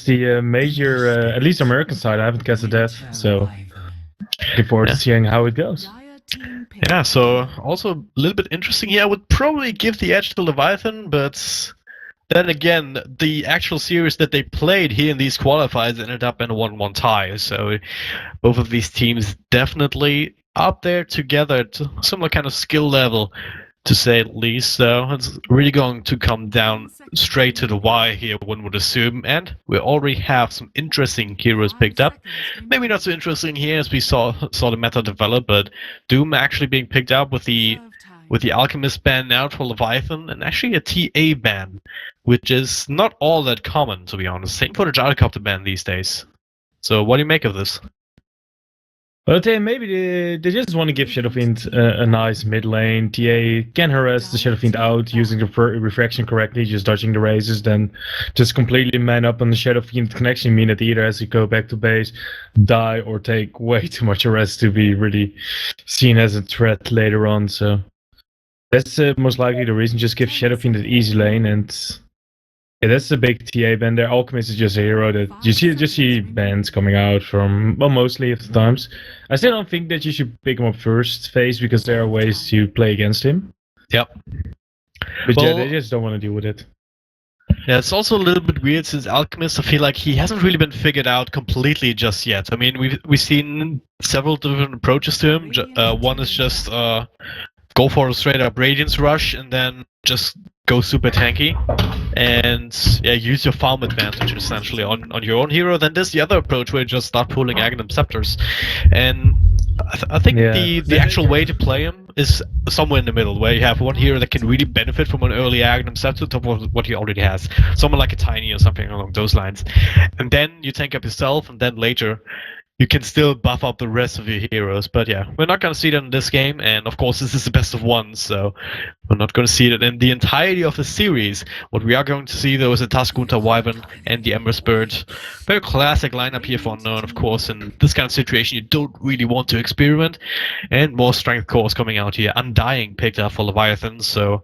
the major, at least American side. I haven't guessed that, so looking forward to seeing how it goes. Yeah, so also a little bit interesting here. I would probably give the edge to Leviathan, but then again, the actual series that they played here in these qualifiers ended up in a 1-1 tie. So both of these teams definitely up there together at similar kind of skill level, to say the least. So it's really going to come down straight to the wire here, one would assume. And we already have some interesting heroes picked up. Maybe not so interesting here as we saw the meta develop, but Doom actually being picked up with the Alchemist ban out for Leviathan, and actually a TA ban, which is not all that common, to be honest. Same for the Gyrocopter ban these days. So what do you make of this? Well, maybe they just want to give Shadowfiend a nice mid lane. TA can harass the Shadowfiend out using the refraction correctly, just dodging the razors, then just completely man up on the Shadowfiend connection, mean that either has to go back to base, die, or take way too much harass to be really seen as a threat later on. So that's most likely the reason. Just give Shadowfiend an easy lane, and yeah, that's the big TA ban there. Alchemist is just a hero that you see bans coming out from, well, mostly of the times. I still don't think that you should pick him up first phase because there are ways to play against him. Yep. But yeah, they just don't want to deal with it. Yeah, it's also a little bit weird since Alchemist, I feel like he hasn't really been figured out completely just yet. I mean, we've seen several different approaches to him. One is just go for a straight up Radiance Rush and then just go super tanky and yeah, use your farm advantage essentially on your own hero. Then there's the other approach where you just start pulling Aghanim Scepters. And I think the actual way to play him is somewhere in the middle, where you have one hero that can really benefit from an early Aghanim Scepter on top of what he already has. Someone like a Tiny or something along those lines. And then you tank up yourself, and then later you can still buff up the rest of your heroes. But yeah, we're not going to see that in this game, and of course this is the best of one, so we're not going to see that in the entirety of the series. What we are going to see though is a Taskunta Wyvern and the Ember Spirit. Very classic lineup here for Unknown, of course. In this kind of situation you don't really want to experiment, and more strength cores coming out here. Undying picked up for Leviathan, so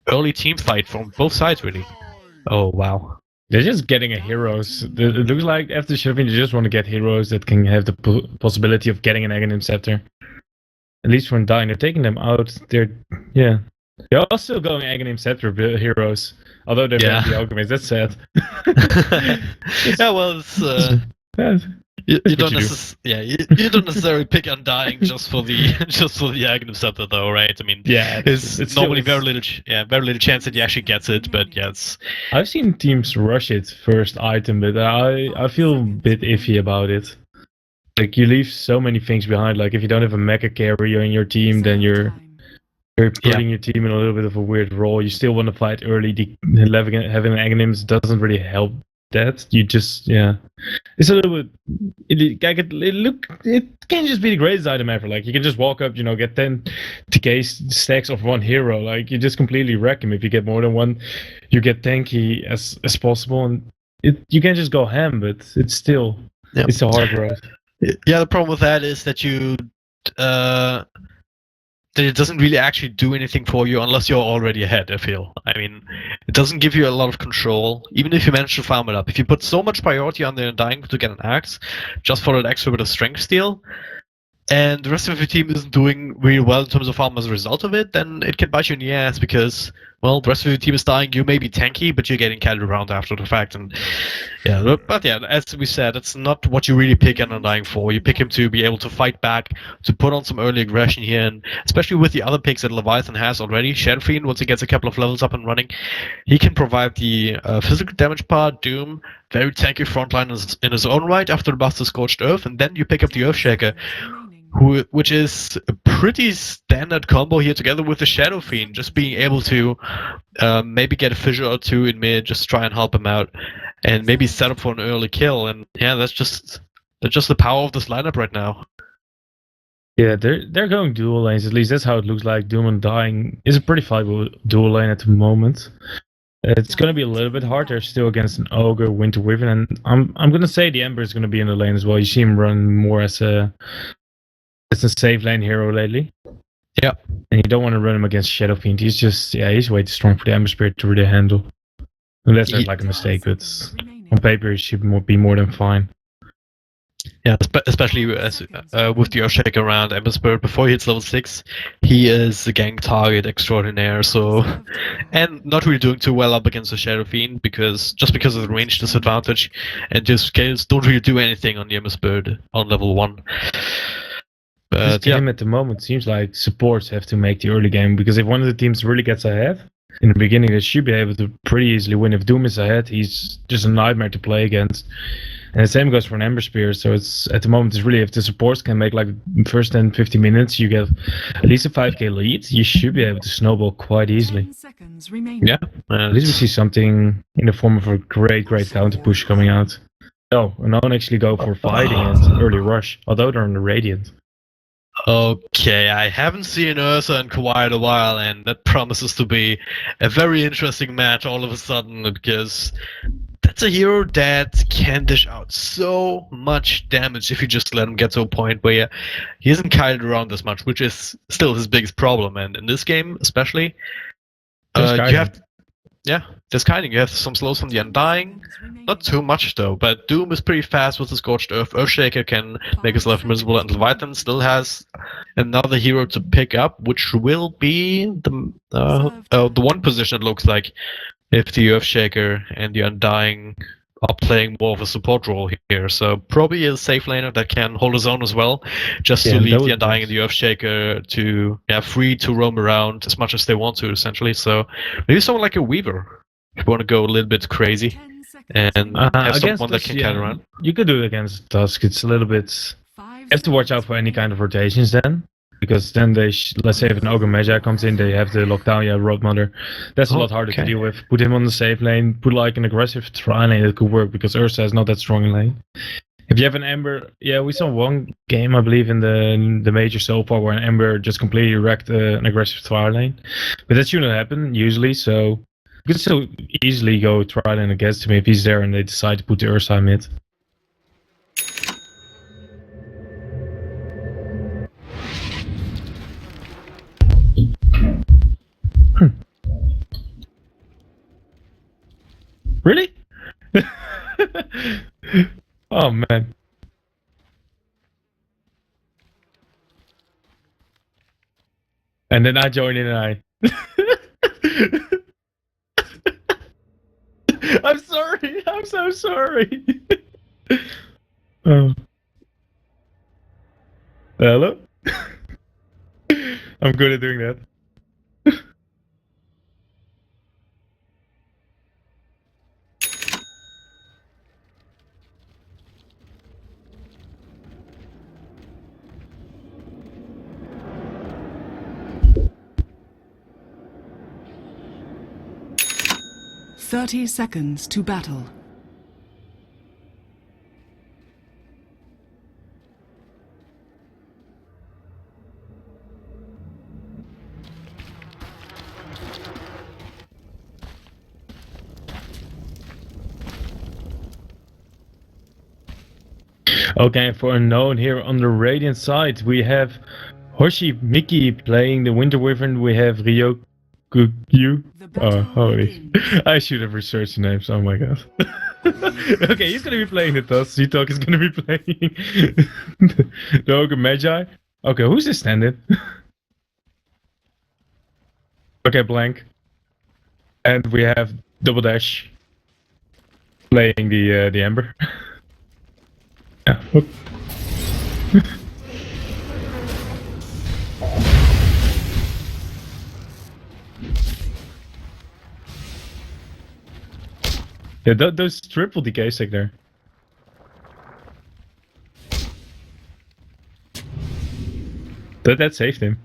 early team fight from both sides really. Oh wow. They're just getting a heroes. It looks like after Shadowfiend, they just want to get heroes that can have the possibility of getting an Aghanim Scepter. At least when dying, they're taking them out. They're also going Aghanim Scepter heroes. Although they're the Alchemist, that's sad. Yeah, well, it's you don't necessarily pick Undying just for the Aghanim Scepter though, right? I mean, yeah, it's normally very little chance that he actually gets it, but yeah, I've seen teams rush it first item, but I feel a bit iffy about it. Like, you leave so many things behind. Like, if you don't have a mecha carrier in your team, then you're putting your team in a little bit of a weird role. You still want to fight early. Having an Aghanims doesn't really help that. You just it's a little bit. It can't just be the greatest item ever. Like, you can just walk up, get 10 TK stacks of one hero. Like, you just completely wreck him. If you get more than one, you get tanky as possible, and you can just go ham. But it's still it's a hard road. Yeah, the problem with that is that that it doesn't really actually do anything for you unless you're already ahead, I feel. I mean, it doesn't give you a lot of control, even if you manage to farm it up. If you put so much priority on the Undying to get an axe, just for that extra bit of strength steal, and the rest of your team isn't doing really well in terms of farm as a result of it, then it can bite you in the ass because, well, the rest of your team is dying, you may be tanky, but you're getting carried around after the fact. And but as we said, it's not what you really pick an Undying for. You pick him to be able to fight back, to put on some early aggression here, and especially with the other picks that Leviathan has already. Shadowfiend, once he gets a couple of levels up and running, he can provide the physical damage part. Doom, very tanky frontline in his own right after the buff to Scorched Earth, and then you pick up the Earthshaker, which is a pretty standard combo here together with the Shadow Fiend, just being able to maybe get a fissure or two in mid, just try and help him out, and maybe set up for an early kill. And yeah, that's just the power of this lineup right now. Yeah, they're going dual lanes, at least that's how it looks like. Doom and Dying is a pretty viable dual lane at the moment. It's going to be a little bit harder still against an Ogre, Winter Wyvern, and I'm going to say the Ember is going to be in the lane as well. You see him run more as a safe lane hero lately. Yeah. And you don't want to run him against Shadowfiend. He's way too strong for the Ember Spirit to really handle. Unless there's like a mistake, but on paper he should be more than fine. Yeah, especially as with the Earthshaker around Emberspurt before he hits level 6, he is the gank target extraordinaire. So, and not really doing too well up against the Shadow Fiend because of the range disadvantage, and just scales don't really do anything on the Emberspurt on level 1. This game at the moment seems like supports have to make the early game, because if one of the teams really gets ahead in the beginning, they should be able to pretty easily win. If Doom is ahead, he's just a nightmare to play against. And the same goes for an Ember Spear. So it's at the moment, it's really, if the supports can make like first 10-15 minutes, you get at least a 5k lead, you should be able to snowball quite easily. Yeah. At least we see something in the form of a great counter push coming out. No, no one actually go for fighting and early rush, although they're on the Radiant. Okay, I haven't seen Ursa in quite a while, and that promises to be a very interesting match all of a sudden, because that's a hero that can dish out so much damage if you just let him get to a point where he isn't kited around as much, which is still his biggest problem. And in this game, especially, you have there's kiting. You have some slows from the Undying, not too much though, but Doom is pretty fast with the Scorched Earth. Earthshaker can make his life miserable, and Leviathan still has another hero to pick up, which will be the one position it looks like, if the Earthshaker and the Undying are playing more of a support role here. So probably a safe laner that can hold his own as well, just to leave the Undying and the Earthshaker to free to roam around as much as they want to, essentially. So maybe someone like a Weaver, if you want to go a little bit crazy and have someone that can carry around. You could do it against Tusk. It's a little bit... You have to watch out for any kind of rotations then. Because then let's say if an Ogre Magi comes in, they have to lock down your Road Mother. That's a lot harder to deal with. Put him on the safe lane, put like an aggressive tri lane, it could work, because Ursa is not that strong in lane. If you have an Ember, we saw one game, I believe, in the major so far, where an Ember just completely wrecked an aggressive tri lane. But that shouldn't happen, usually, so you could still easily go tri lane against him if he's there and they decide to put the Ursa mid. Really? Oh man. And then I join in and I'm sorry. I'm so sorry. Hello? I'm good at doing that. "30 seconds to battle." Okay, for unknown here on the Radiant side, we have Hoshi Miki playing the Winter Wyvern. We have Ryoku. Oh, holy. I should have researched the names. Oh my god. Okay, he's gonna be playing the Tusk. Z-Talk is gonna be playing the Ogre Magi. Okay, who's this stand-in? Okay, Blank. And we have Double Dash playing the Ember. Yeah. Yeah, those triple DK stick there. That saved him.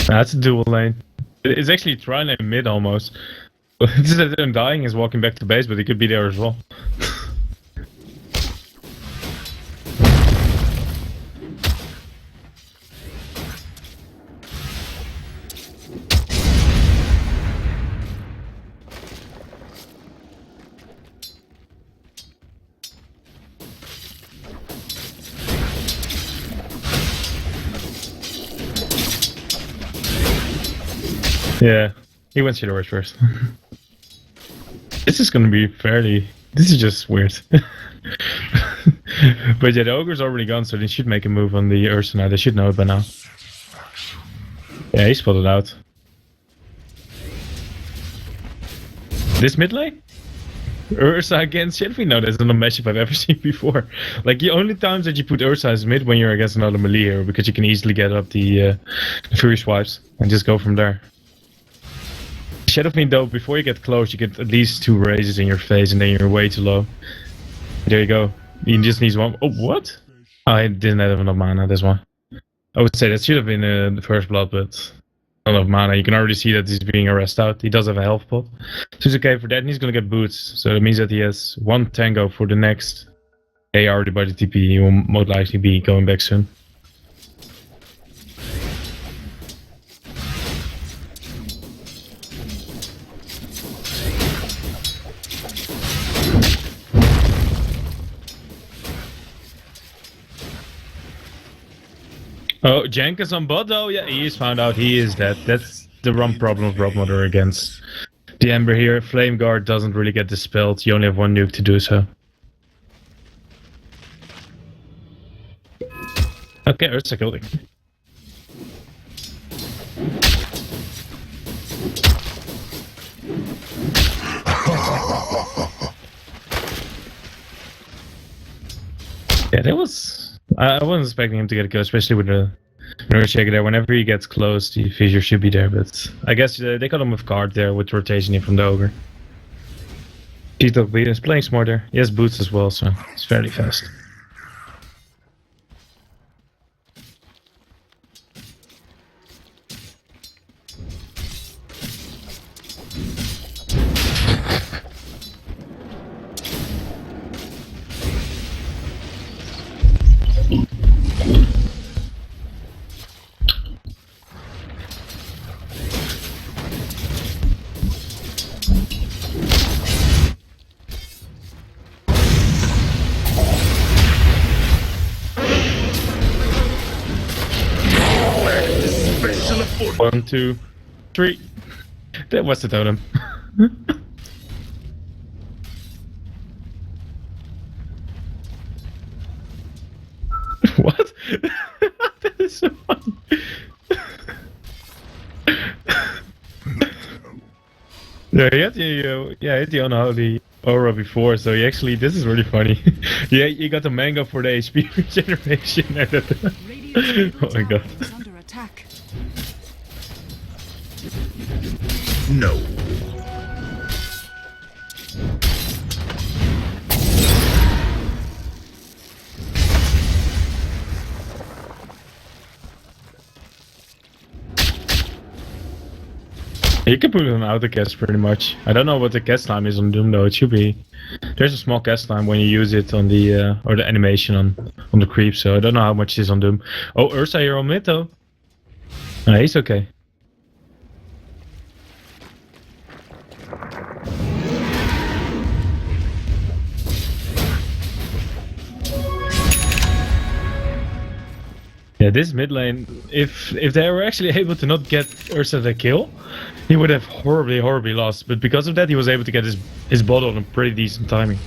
That's a dual lane. It's actually tri-lane mid almost. It's just that Undying is walking back to base, but he could be there as well. Yeah, he went Shadow Rush first. This is gonna be fairly... This is just weird. But yeah, the Ogre's already gone, so they should make a move on the Ursa now. They should know it by now. Yeah, he spotted out. This mid lane? Ursa against Shadowfiend? No, that's not a matchup I've ever seen before. Like, the only times that you put Ursa is mid when you're against another melee hero, because you can easily get up the Fury Swipes and just go from there. Shadowfiend though, before you get close, you get at least 2 raises in your face and then you're way too low. There you go. He just needs one. Oh, what? Oh, I didn't have enough mana, that's why. I would say that should have been the first blood, but not enough mana. You can already see that he's being arrested out. He does have a health pot. So he's okay for that, and he's gonna get boots. So that means that he has 1 tango for the next AR by the TP. He will most likely be going back soon. Oh, Jenkins on bot though? Yeah, he is found out. He is dead. That's the one problem of Broadmother against the Ember here. Flame Guard doesn't really get dispelled. You only have 1 nuke to do so. Okay, Ursa killed him. Yeah, that was... I wasn't expecting him to get a kill, especially with the Nurse Shaker there. Whenever he gets close, the Fissure should be there, but I guess they got him with card there with rotation in from the Ogre. Cheeto is playing smart there. He has boots as well, so it's fairly fast. One, two, three. That was the totem. What? That is so funny. Yeah, he had the unholy aura before, so he actually, this is really funny. Yeah, you got the mango for the HP regeneration. Oh my god. Under attack. No. You can put it on auto cast pretty much. I don't know what the cast time is on Doom though. It should be. There's a small cast time when you use it on the or the animation on the creep. So I don't know how much it is on Doom. Oh, Ursa here on mid though. He's okay. Yeah, this mid lane, if they were actually able to not get Ursa the kill, he would have horribly lost. But because of that, he was able to get his bottle on a pretty decent timing.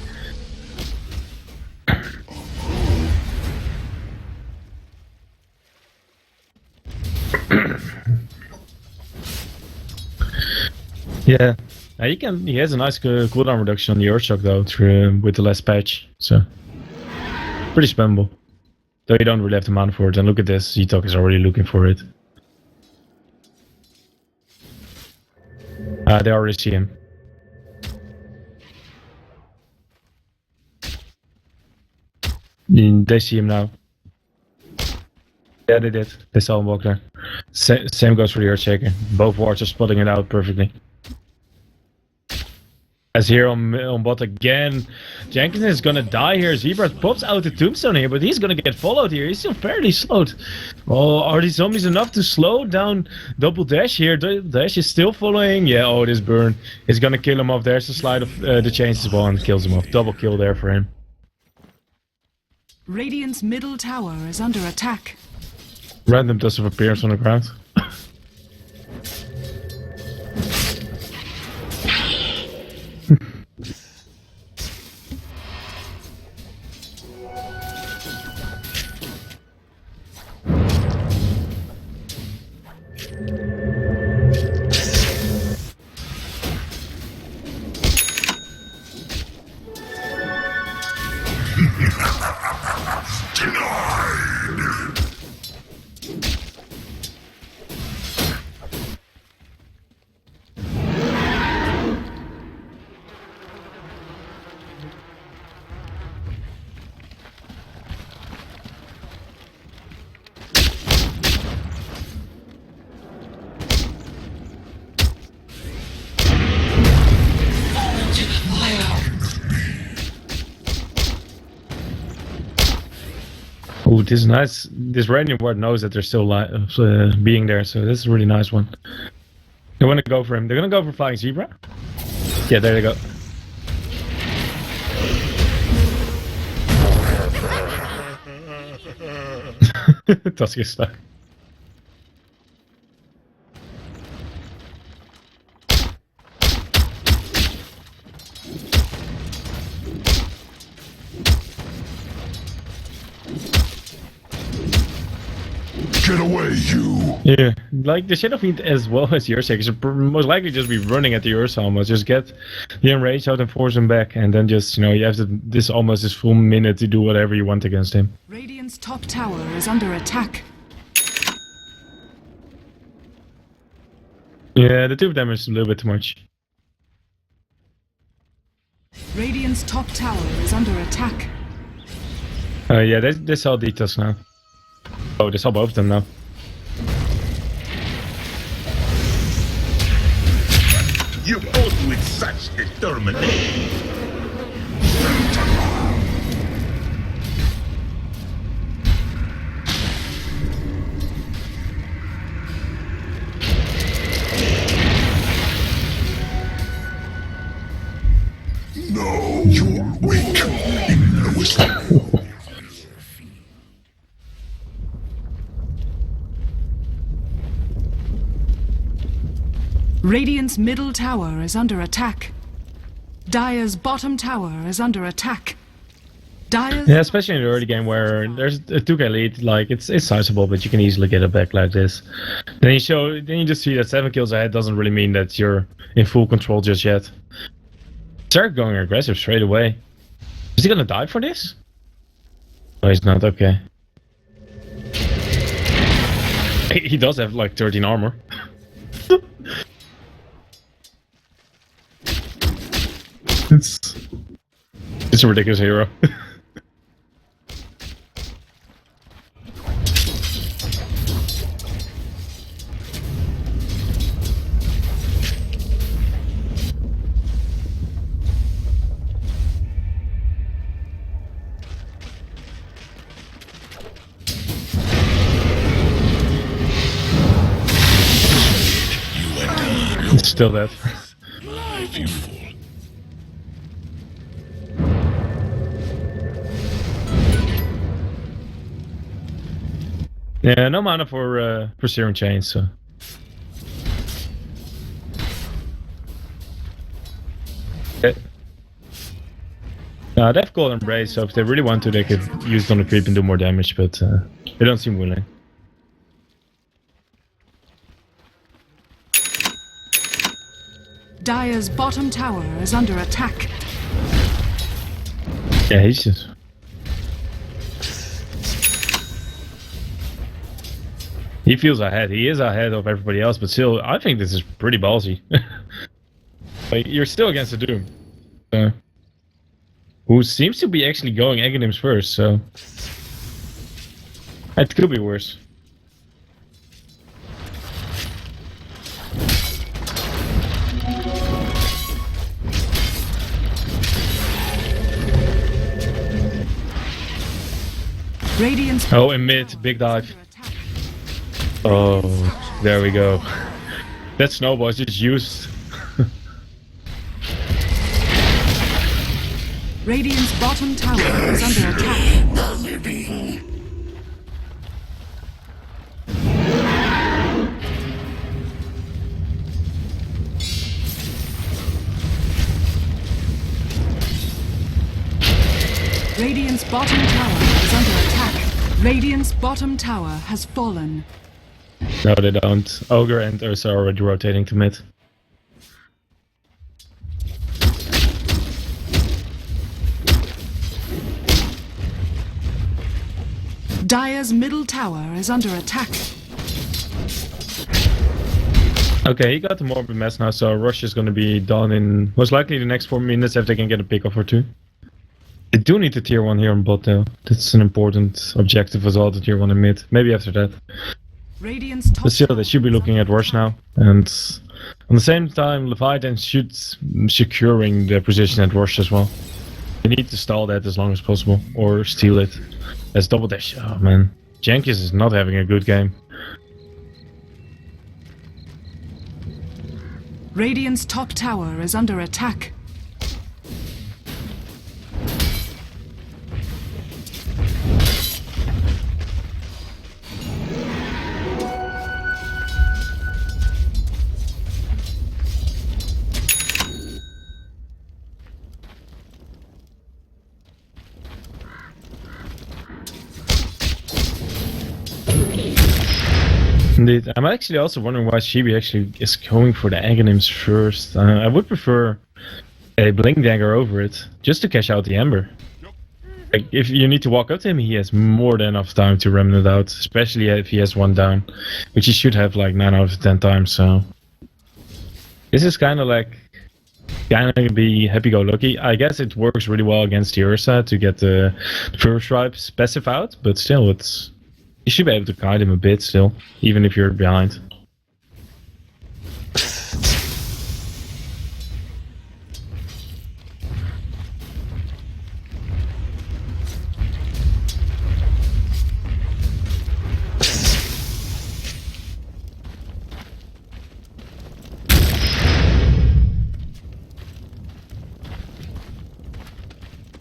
Yeah, he has a nice cooldown reduction on the Earthshock though, with the last patch, so pretty spammable. Though you don't really have the mana for it, and look at this, Z-Talk is already looking for it. They already see him. They see him now. Yeah, they did. They saw him walk there. Same goes for the Earthshaker. Both wards are spotting it out perfectly. As here on bot again, Jenkins is gonna die here. Zebra pops out the tombstone here, but he's gonna get followed here. He's still fairly slowed. Oh, are these zombies enough to slow down Double Dash here? Dash is still following. Yeah, oh, this burn is gonna kill him off. There's a slide of the chains as well and kills him off. Double kill there for him. Radiant's middle tower is under attack. Random dust of appearance on the ground. Oh, this is nice. This random ward knows that they're still being there, so this is a really nice one. They want to go for him. They're gonna go for Flying Zebra. Yeah, there they go. Tusk is stuck. Get away, you! Yeah, like the Shadow Fiend as well as Ursa should most likely just be running at the Ursa almost. Just get the enrage out and force him back, and then just, you know, you have this full minute to do whatever you want against him. Radiant's top tower is under attack. Yeah, the 2 of them is a little bit too much. Radiant's top tower is under attack. Yeah, they saw Ditas now. Oh, they saw both of them now. You fought with such determination. No, you're weak in the whistle. Radiant's middle tower is under attack. Dire's bottom tower is under attack. Dire's... Yeah, especially in the early game where there's a 2k lead, like it's sizable, but you can easily get it back like this. Then you just see that 7 kills ahead doesn't really mean that you're in full control just yet. Start going aggressive straight away. Is he gonna die for this? No, he's not. Okay. He does have like 13 armor. It's a ridiculous hero. It's still dead. Life, you fool. Yeah, no mana for Serum Chains, so. Okay. They've called Embrace, so if they really want to, they could use it on the creep and do more damage, but they don't seem willing. Dire's bottom tower is under attack. Yeah, he's just... He feels ahead. He is ahead of everybody else, but still, I think this is pretty ballsy. Like, you're still against the Doom. Who seems to be actually going Aghanims first, so... It could be worse. Radiant's Oh, in mid, big dive. Oh, there we go. That snowball is just used. Radiant's bottom tower is under attack. Radiant's bottom tower is under attack. Radiant's bottom tower has fallen. No, they don't. Ogre and Ursa are already rotating to mid. Dire's middle tower is under attack. Okay, he got the Morbid Mess now, so Rush is going to be done in most likely the next 4 minutes if they can get a pick off or 2. They do need the tier 1 here on bot though. That's an important objective as well, the tier 1 in mid. Maybe after that. Radiant's top But still, they should be looking at Rush now. And on the same time, Leviathan should securing their position at Rush as well. They need to stall that as long as possible, or steal it. That's double dash. Oh man, Jenkins is not having a good game. Radiant's top tower is under attack. Indeed. I'm actually also wondering why Shibi actually is going for the Aghanims first. I would prefer a Blink Dagger over it, just to cash out the Ember. Like, if you need to walk up to him, he has more than enough time to Remnant out, especially if he has one down, which he should have like 9 out of 10 times, so... This is kind of like... Kind of be happy-go-lucky. I guess it works really well against the Ursa to get the first stripe passive out, but still, it's... You should be able to guide him a bit still, even if you're behind.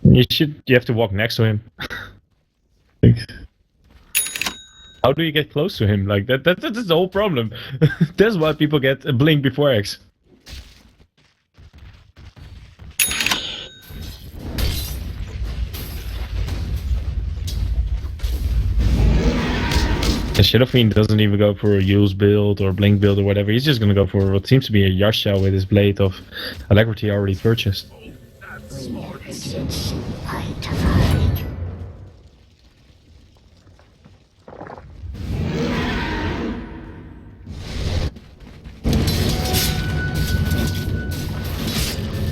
You have to walk next to him. How do you get close to him? Like that's the whole problem. That's why people get a blink before X. The Shadow Fiend doesn't even go for a use build or blink build or whatever. He's just gonna go for what seems to be a Yasha with his blade of Alacrity already purchased.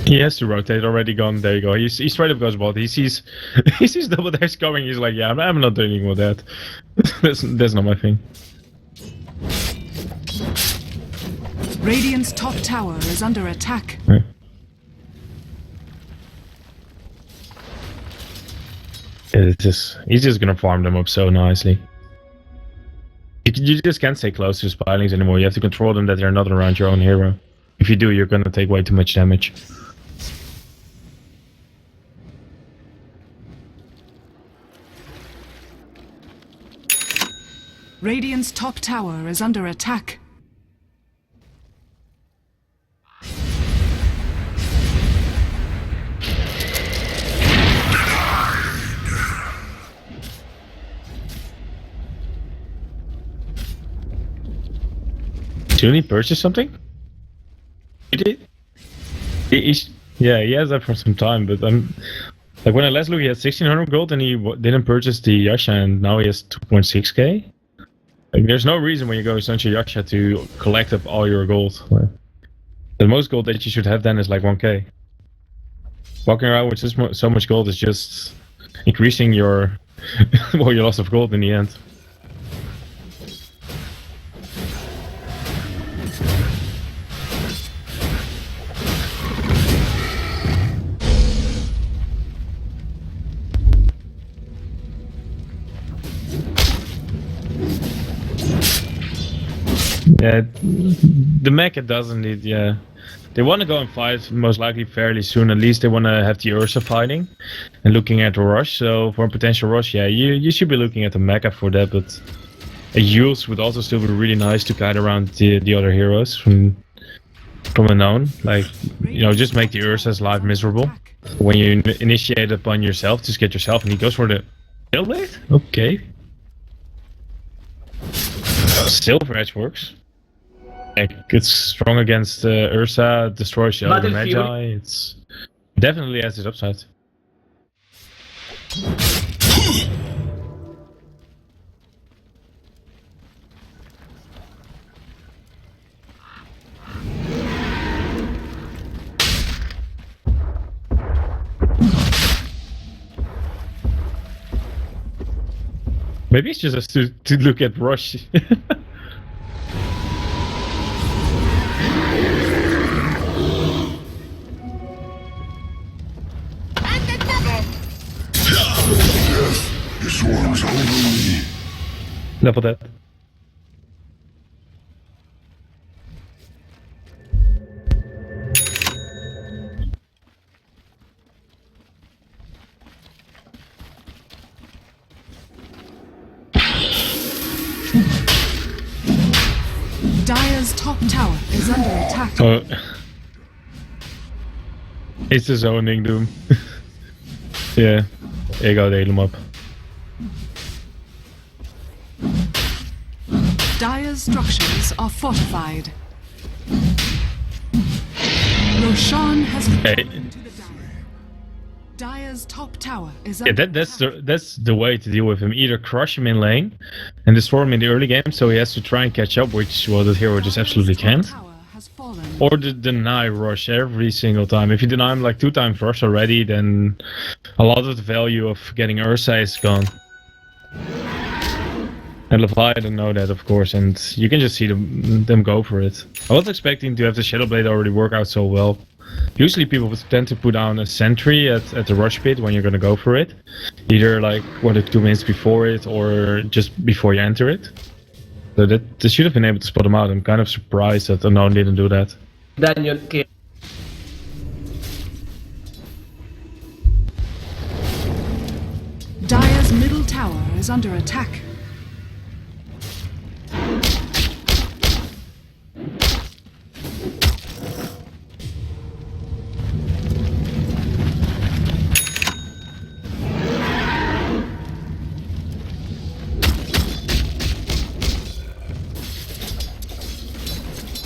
He has to rotate already gone. There you go. He straight up goes bot. He sees he sees double dash coming. He's like, yeah, I'm not dealing with that. that's not my thing. Radiant's top tower is under attack. Right. He's just gonna farm them up so nicely. You just can't stay close to Spilings anymore. You have to control them that they're not around your own hero. If you do, you're gonna take way too much damage. Radiant's top tower is under attack. Didn't he purchase something? He did? Yeah, he has that for some time, but like when I last looked, he had 1600 gold and he didn't purchase the Yasha, and now he has 2.6k. Like, there's no reason when you go essentially Yasha to collect up all your gold. Like, the most gold that you should have then is like 1k. Walking around with so much gold is just increasing your well, your loss of gold in the end. Yeah, the mecha doesn't need, yeah. They want to go and fight, most likely fairly soon. At least they want to have the Ursa fighting and looking at a rush. So for a potential rush, yeah, you should be looking at the mecha for that. But a use would also still be really nice to guide around the other heroes from a known. Like, you know, just make the Ursa's life miserable. When you initiate upon yourself, just get yourself, and he goes for the Tailblade? Okay. Silver Edge works. Like, it's strong against Ursa, destroys Shadow the Magi. It's definitely has its upside. Maybe it's just us to look at Rush. This one Totally. Level that. Dire's top tower is under attack. Oh. It's de zoning doen. Ja, ik hou de hele map. Dire's structures are fortified. Roshan has Hey. fallen to the Dire. Dire's top tower is Yeah, under that's the way to deal with him. Either crush him in lane and destroy him in the early game, so he has to try and catch up, which the hero just absolutely can't. Or deny rush every single time. If you deny him like 2 times rush already, then a lot of the value of getting Ursa is gone. And Leviathan know that, of course, and you can just see them go for it. I was expecting to have the Shadow Blade already work out so well. Usually people would tend to put down a sentry at the rush pit when you're gonna go for it. Either like 1 or 2 minutes before it, or just before you enter it. So that they should have been able to spot him out. I'm kind of surprised that Unknown didn't do that. Then you kill. Dire's middle tower is under attack.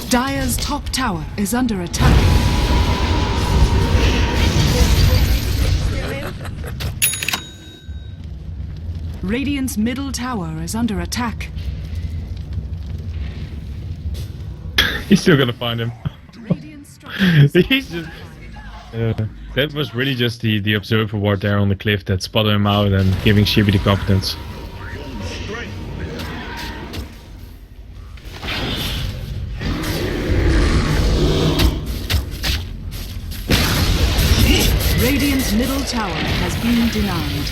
Dire's top tower is under attack. Radiant's middle tower is under attack. He's still gonna find him. Radiant's structures are He's just... fortified. That was really just the observer ward there on the cliff that spotted him out and giving Shibi the confidence. Radiant's middle tower has been denied.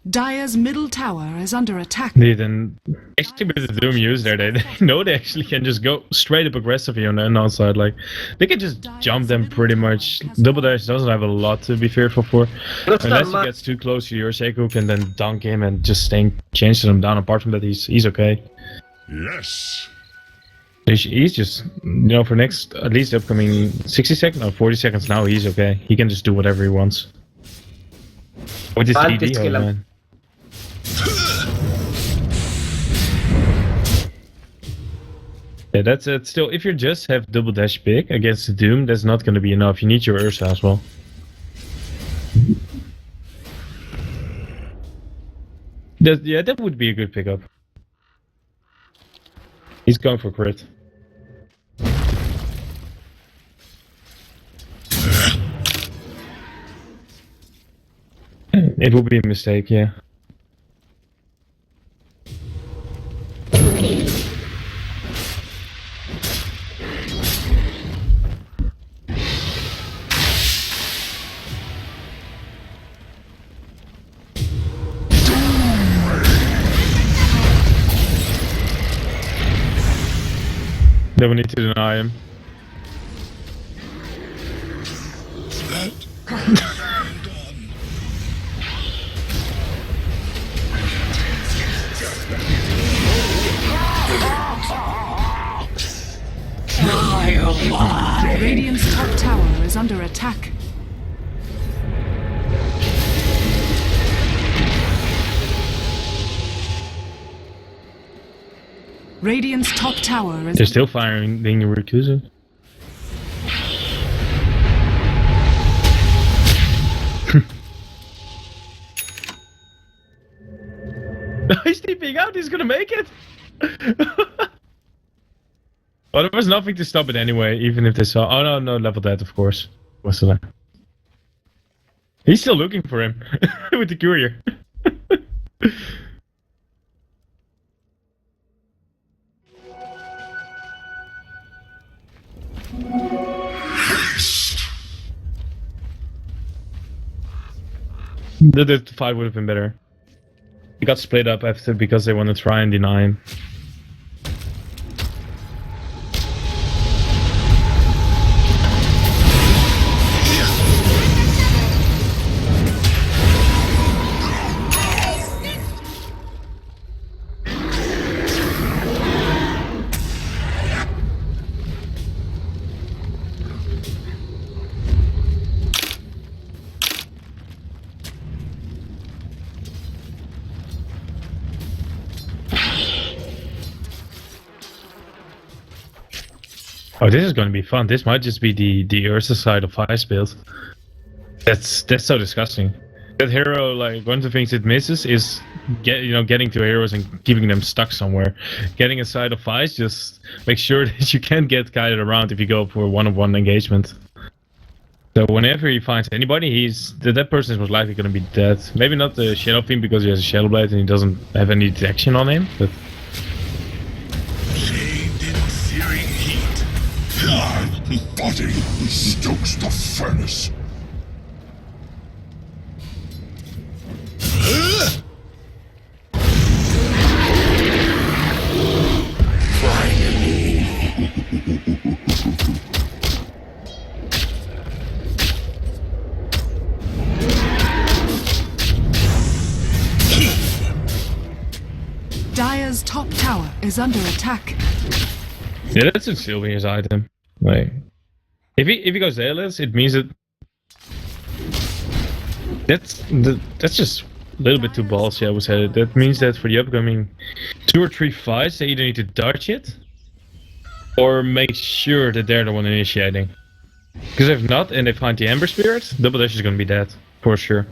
Dire's middle tower is under attack. Indeed, and actually with the Doom use there, they know they actually can just go straight up aggressive here on the unknown side. Like, they can just jump them pretty much. Double Dash doesn't have a lot to be fearful for. Unless he gets too close to your Shaku, can then dunk him and just change him down. Apart from that, he's okay. Yes. He's just, for next, at least upcoming 60 seconds or 40 seconds now, he's okay. He can just do whatever he wants. With his I'll just TD, kill him. man. Yeah, that's it. Still, if you just have double dash pick against the Doom, that's not going to be enough. You need your Ursa as well. That would be a good pickup. He's going for crit. It would be a mistake, yeah. Then we need to deny him. Radiant's top tower is under attack. Radiant's top tower is They're still firing the Rikuzu. He's TPing out, he's gonna make it! Well, there was nothing to stop it anyway, even if they saw... Oh no, level that, of course. What's that? He's still looking for him, with the courier. The fight would have been better. It got split up after because they want to try and deny him. Oh, this is going to be fun. This might just be the Ursa side of Ice build. That's so disgusting. That hero, like, one of the things it misses is getting to heroes and keeping them stuck somewhere. Getting a side of Ice just makes sure that you can't get guided around if you go for a one-on-one engagement. So whenever he finds anybody, that person is most likely going to be dead. Maybe not the Shadow Fiend because he has a Shadow Blade and he doesn't have any detection on him, but... Body stokes the furnace. Dire's top tower is under attack. Yeah, that's a Sylvia's item. Like, if he goes airless, it means that that's just a little bit too ballsy, I would say. That means that for the upcoming 2 or 3 fights, they either need to dodge it or make sure that they're the one initiating. Because if not, and they find the Ember Spirit, Double Dash is going to be dead for sure.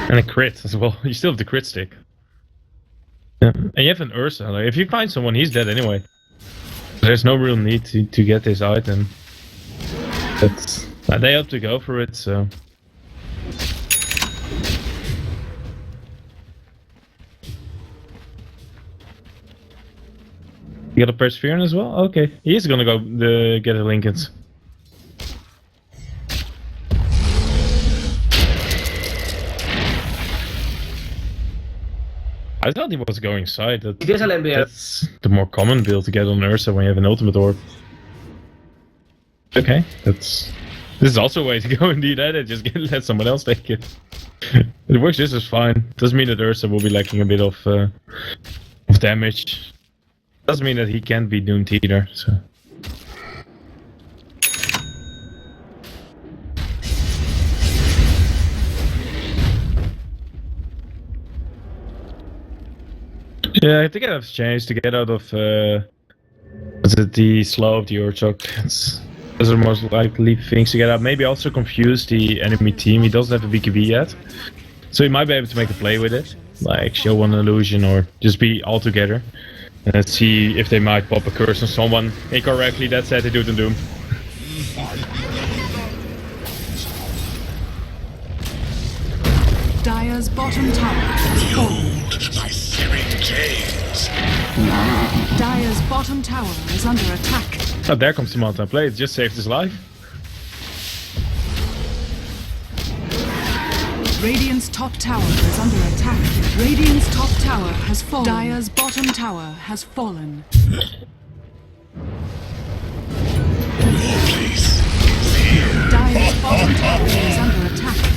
And a crit as well. You still have the crit stick. Yeah. And you have an Ursa. Like, if you find someone, he's dead anyway. There's no real need to get this item. But they have to go for it, so... You got a Perseverance as well? Okay. He's gonna go get a Lincoln's. I thought he was going side. That's the more common build to get on Ursa when you have an ultimate orb. Okay, this is also a way to go indeed. Just let someone else take it. It works just as fine. Doesn't mean that Ursa will be lacking a bit of damage. Doesn't mean that he can't be doomed either. So. Yeah, I think I have changed to get out of the slow of the Urchok. Those are the most likely things to get out. Maybe also confuse the enemy team. He doesn't have a BKB yet, so he might be able to make a play with it, like show one illusion or just be all together. And let's see if they might pop a curse on someone incorrectly. That's it. They do it in Doom. Dire's bottom tower has fallen. My searing gaze. Dire's bottom tower is under attack. Oh, there comes the mountain play. It just saved his life. Radiant's top tower is under attack. Radiant's top tower has fallen. Dire's bottom tower has fallen. Please. Dire's bottom tower is under attack.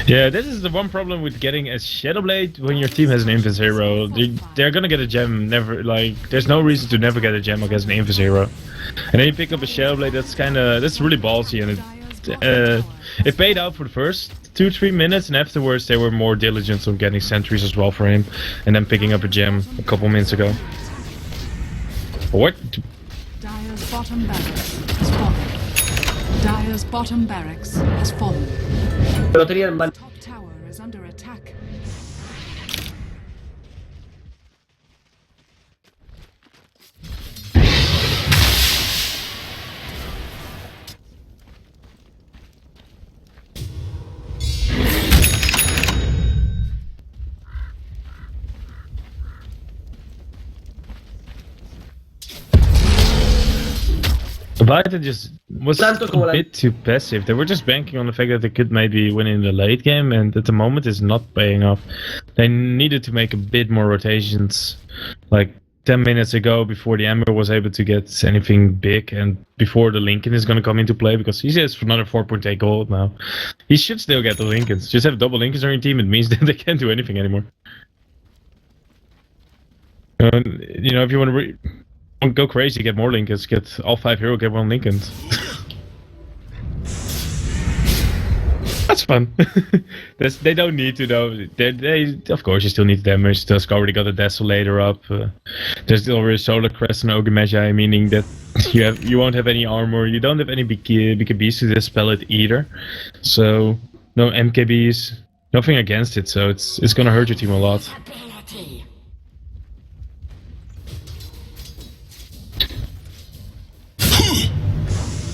Yeah, this is the one problem with getting a Shadow Blade when your team has an Invis hero. They're gonna get a gem. There's no reason to never get a gem against an Invis hero. And then you pick up a Shadow Blade. That's really ballsy, and it paid out for the first 2-3 minutes, and afterwards they were more diligent on getting sentries as well for him, and then picking up a gem a couple minutes ago. What? Dire's bottom barracks has fallen. Dire's bottom barracks has fallen. Top tower is under attack. Leviathan just was Tanto como a la- bit too passive. They were just banking on the fact that they could maybe win in the late game, and at the moment it's not paying off. They needed to make a bit more rotations, like 10 minutes ago before the Ember was able to get anything big, and before the Lincoln is going to come into play, because he has another 4.8 gold now. He should still get the Lincolns. Just have double Lincolns on your team, it means that they can't do anything anymore. You know, if you want to go crazy, get more Lincolns, get all 5 hero, get 1 Lincolns. That's fun. They don't need to though. They of course you still need damage. Tusk already got a Desolator up. There's already Solar Crest and Ogre Magi, meaning that you won't have any armor. You don't have any BKBs to dispel it either. So no MKBs, nothing against it. So it's gonna hurt your team a lot.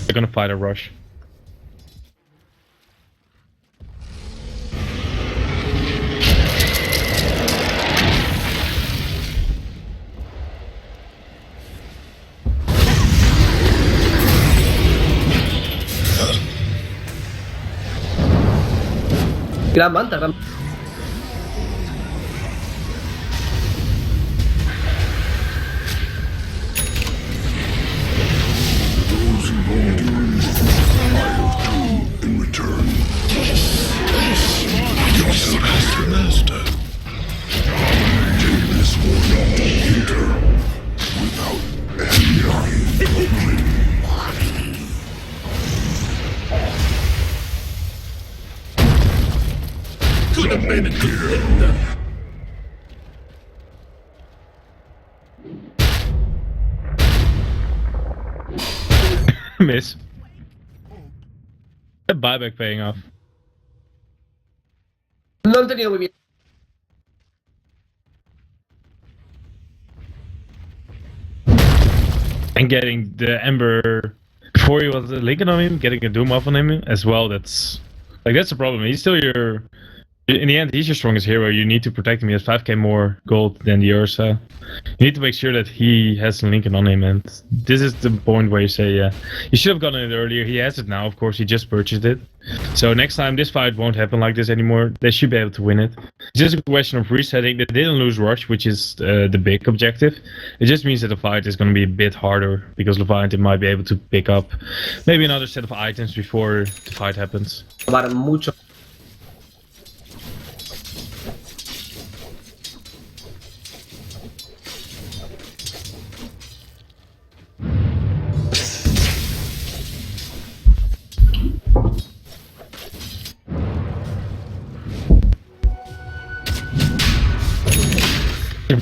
They're gonna fight a rush. Gran manta, gran... Those wrongdoings I'll do in return. Master. Take this one here without any could have been good. Miss. The buyback paying off. No lo he entendido muy bien. And getting the Ember before he was linking on him, getting a Doom off on him as well, that's the problem. He's still your... In the end, he's your strongest hero. You need to protect him. He has 5k more gold than the Ursa. You need to make sure that he has Lincoln on him, and this is the point where you say, yeah, you should have gotten it earlier. He has it now, of course, he just purchased it. So next time, this fight won't happen like this anymore. They should be able to win it. It's just a question of resetting. They didn't lose Rush, which is the big objective. It just means that the fight is going to be a bit harder, because Leviathan might be able to pick up maybe another set of items before the fight happens. Para mucho.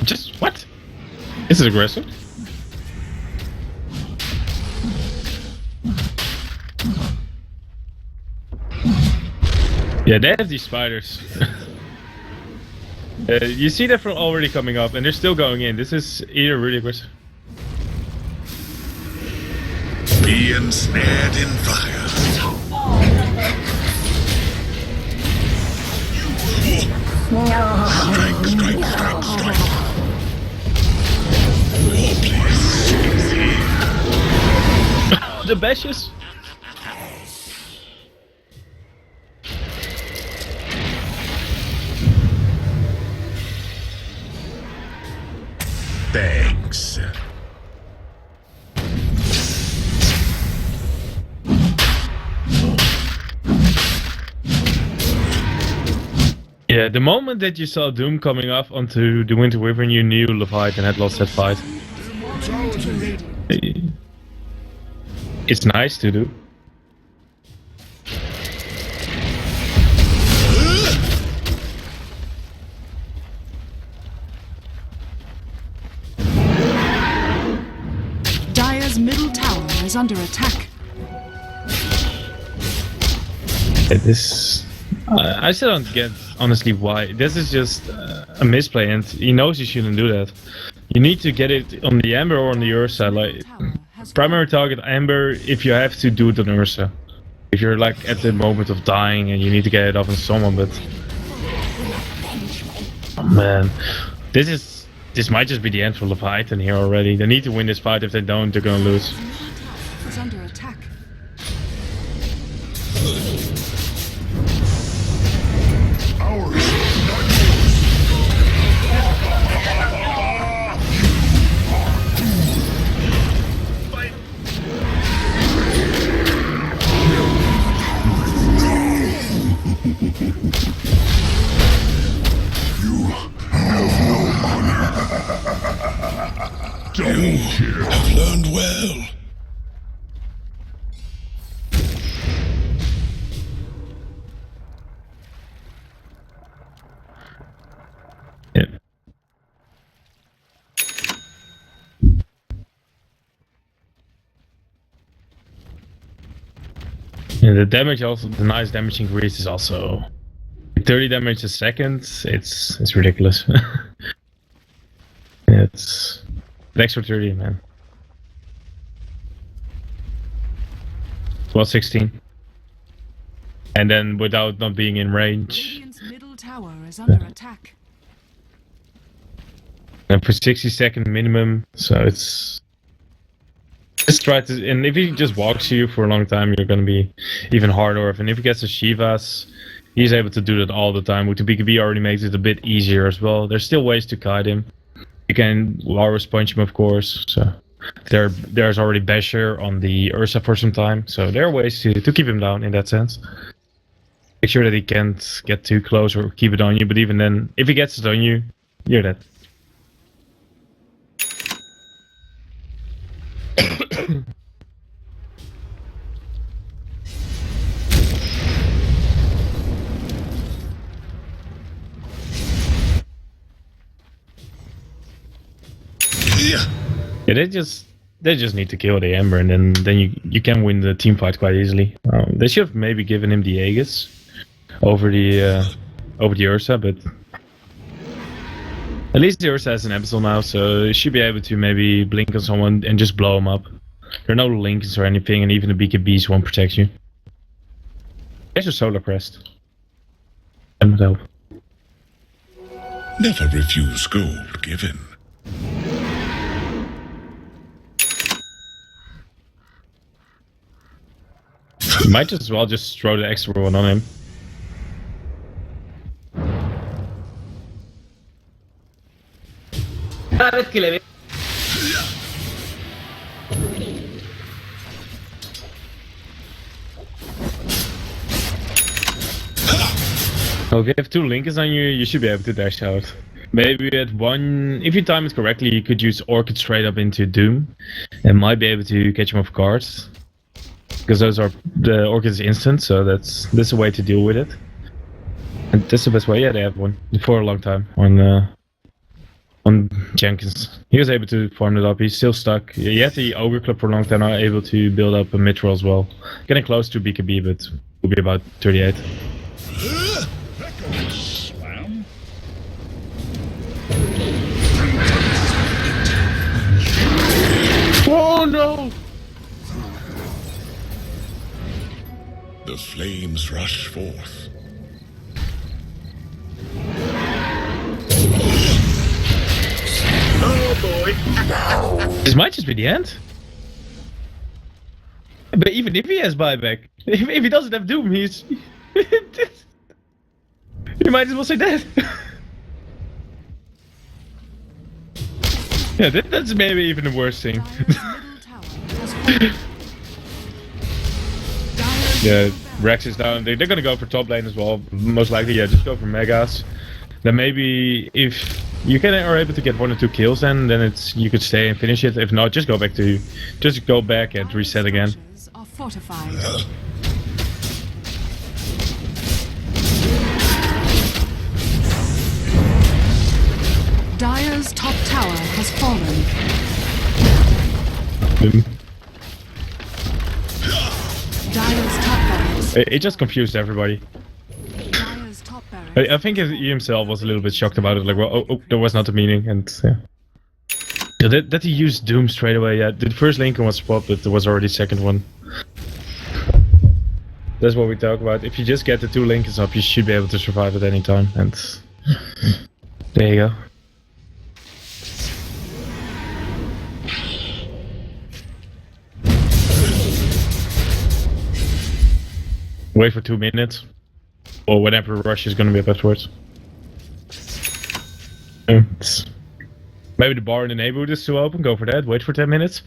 Just what? This is aggressive. Yeah, they have these spiders. You see that from already coming up, and they're still going in. This is either really aggressive. Be ensnared in fire. Strike. The bashes? Thanks. Yeah, the moment that you saw Doom coming off onto the Winter Wyvern, you knew Leviathan had lost that fight. It's nice to do. Dire's middle tower is under attack. I still don't get, honestly, why. This is just a misplay, and he knows he shouldn't do that. You need to get it on the Ember or on the Ursa. Like, primary target Ember if you have to do it on Ursa. If you're like at the moment of dying and you need to get it off on someone, but... Oh man. This might just be the end for Leviathan here already. They need to win this fight. If they don't, they're gonna lose. Is under attack. well. Yeah. Yeah, the damage also, the nice damage increase is also 30 damage a second. It's ridiculous. Yeah, it's an extra 30, man. Well, 16. And then without not being in range. Radiant's middle tower is under attack. And for 60-second minimum, so it's... Just try to... And if he just walks you for a long time, you're gonna be even harder. And if he gets the Shivas, he's able to do that all the time. With the BKB already makes it a bit easier as well. There's still ways to kite him. You can walrus punch him, of course. So there's already Basher on the Ursa for some time. So there are ways to keep him down in that sense. Make sure that he can't get too close or keep it on you. But even then, if he gets it on you, you're dead. Yeah, they just need to kill the Ember, and then you can win the team fight quite easily. They should have maybe given him the Aegis over the Ursa, but at least the Ursa has an Abyssal now, so he should be able to maybe blink on someone and just blow him up. There are no links or anything, and even the BKBs won't protect you. There's a Solar Crest. That would help. Never refuse gold given. You might just as well just throw the extra one on him. Cada vez que le veo. Well, if you have 2 Linkers on you, you should be able to dash out. Maybe at one, if you time it correctly, you could use Orchid straight up into Doom, and might be able to catch him off guard. Because those are the Orchid is instant, so that's a way to deal with it. And that's the best way. Yeah, they have one for a long time on Jenkins. He was able to farm it up. He's still stuck. He had the Ogre Club for a long time. Now able to build up a Mithril as well. Getting close to BKB, but will be about 38. Oh no! The flames rush forth. Oh boy. This might just be the end. But even if he has buyback, if he doesn't have Doom, he's... you might as well say that. Yeah, that's maybe even the worst thing. Yeah, Rex is down. They're gonna go for top lane as well. Most likely, yeah, just go for Megas. Then maybe if you are able to get 1 or 2 kills, then it's you could stay and finish it. If not, just go back and reset again. Dire's top tower has fallen. Dire's top barracks. It just confused everybody. Dire's top barracks. I think he himself was a little bit shocked about it. Like, well, oh, that was not the meaning, and yeah. Yeah, that he used Doom straight away. Yeah, the first Lincoln was spot, but there was already second one. That's what we talk about. If you just get the 2 Lincolns up, you should be able to survive at any time. And there you go. Wait for 2 minutes, or whenever rush is gonna be up afterwards. Maybe the bar in the neighborhood is still open. Go for that. Wait for 10 minutes.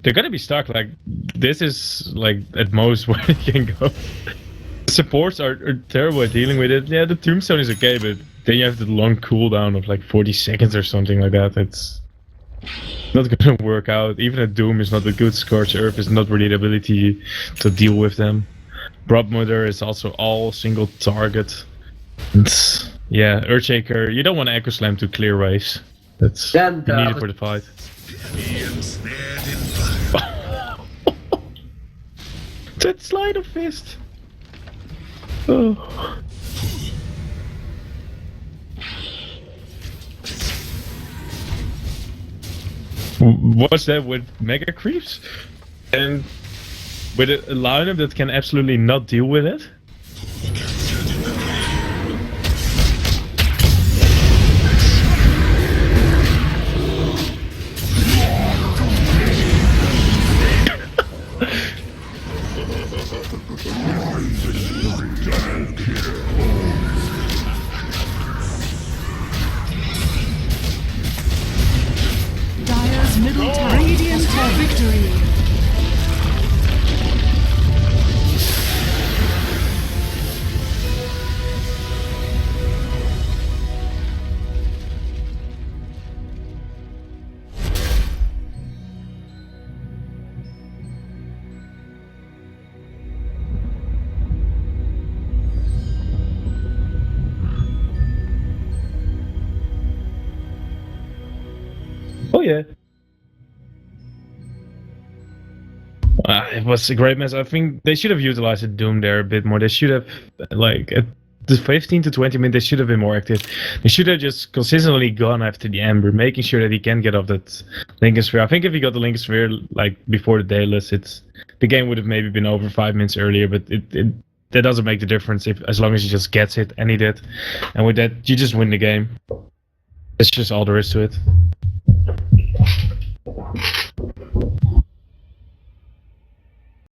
They're gonna be stuck. Like this is like at most where they can go. Supports are terrible at dealing with it. Yeah, the tombstone is okay, but then you have the long cooldown of like 40 seconds or something like that. It's not gonna work out. Even a Doom is not a good. Scorched Earth is not really the ability to deal with them. Broadmother is also all single target. Yeah, Earthshaker, you don't want to Echo Slam to clear waves. That's Then you need it for the fight. That Sleight of Fist! Oh. What's that with Mega Creeps? And with a lineup that can absolutely not deal with it? Dire's middle tower. Radiant for victory. Oh yeah. It was a great mess. I think they should have utilized the Doom there a bit more. They should have, like, at the 15 to 20 minutes, they should have been more active. They should have just consistently gone after the Ember, making sure that he can get off that Linken Sphere. I think if he got the Linken Sphere, like, before the Dayless, the game would have maybe been over 5 minutes earlier, but that doesn't make the difference as long as he just gets it, and he did. And with that, you just win the game. That's just all there is to it.